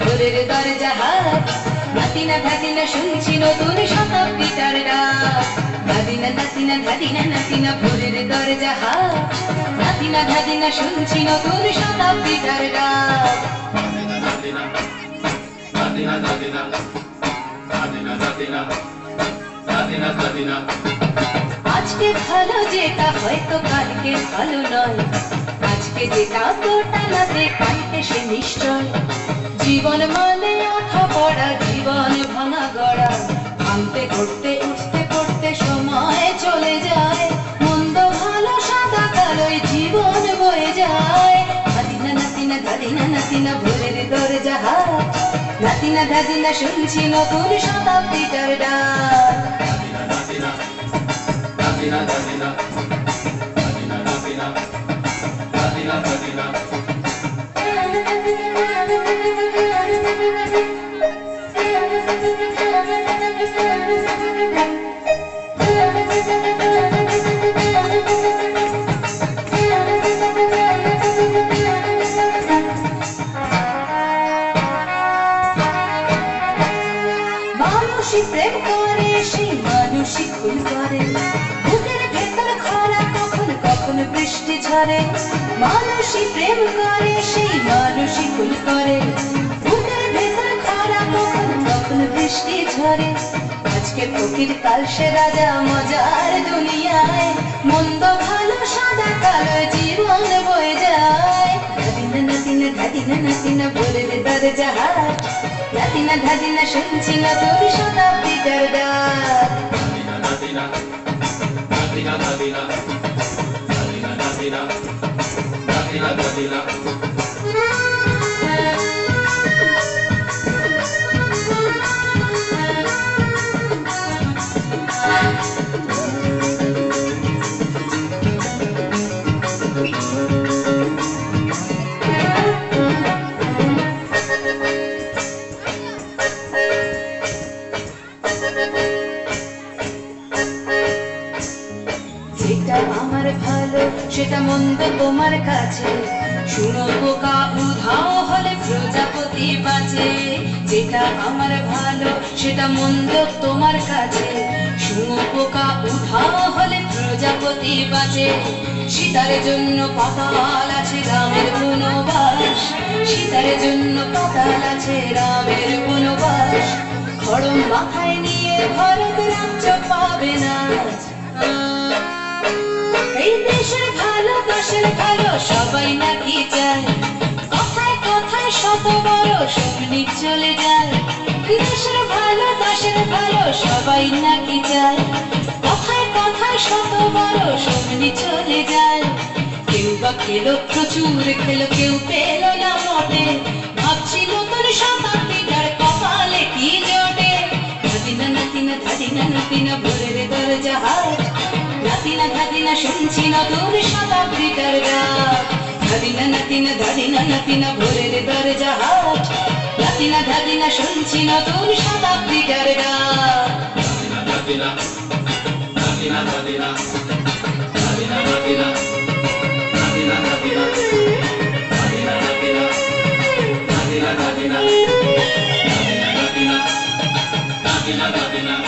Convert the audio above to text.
ভোরের দরজা হাত নাতিনা ধাদিনা শুনছি নতুন শতাব্দীটার ডাক ধাদিনা নাতিনা ধাদিনা নাতিনা ভোরের দরজা হাত নাতিনা ধাদিনা শুনছি নতুন শতাব্দীটার ডাক আজকে ভালো যেটা হয়তো কালকে ভালো নয় আজকে যেটা তো টানাতে কালকে সে নিশ্চয় জীবন মানে আঠা পড়া জীবন ভাঙা গড়া ভাঙতে ঘুরতে উঠতে পড়তে সময় চলে যায় মন্দ ভালো সাদা কালোয় জীবন বয়ে যায় ধাদিনা নাতিনা ধাদিনা নাতিনা ভোরের দরজা হাত নাতিনা ধাদিনা শুনছি নতুন শতাব্দীটার ডাক মানুষই প্রেম করে সেই মানুষই ভুল করে বুকের ভেতর খরা কখন কখন বৃষ্টি ঝরে মানুষই প্রেম করে সেই মানুষই ভুল করে বুকের ভেতর খরা কখন কখন বৃষ্টি ঝরে আজকে ফকির কাল সে রাজা মজার দুনিয়ায় মন্দ ভালো সাদা কালো জীবন বয়ে যায় ধাদিনা নাতিনা ধাদিনা নাতিনা ভোরের দরজা হাত নাতিনা ধাদিনা শুনছি নতুন শতাব্দীটার ডাক যেটা আমার ভালো সেটা মন্দ তোমার কাছে শুনো পোকা উধাও হলে প্রজাপতি বাঁচে যেটা আমার ভালো সেটা মন্দ তোমার কাছে শুনো পোকা উধাও হলে প্রজাপতি বাঁচে সীতার জন্য পাতাল আছে রামের বনবাস সীতার জন্য পাতাল আছে রামের বনবাস খড়ম মাথায় নিয়ে ভারত রাজ্য পাবে না এই দেশের ভালো দেশের ভালো সবাই নাকি চায় কথায় কথায় শত বড় সৈনিক চলে যায় দেশের ভালো দেশের ভালো সবাই নাকি চায় কথায় কথায় শত বড় সৈনিক চলে যায় কেউ বা খেলো প্রচুর খেলো কেউ পেল না মোটে ভাবছিল তোর শতাব্দীটার কপালে কি জোটে ধাদিনা নাতিনা ধাদিনা নাতিনা ভোরের দরজা হাত নাতিনা ধাদিনা শুনছি নতুন শতাব্দীটার ডাক ধাদিনা নাতিনা ধাদিনা নাতিনা ভোরের দরজা হাত নাতিনা ধাদিনা শুনছি নতুন শতাব্দীটার ডাক নাতিনা নাতিনা নাতিনা নাতিনা নাতিনা নাতিনা নাতিনা নাতিনা নাতিনা নাতিনা নাতিনা নাতিনা নাতিনা নাতিনা নাতিনা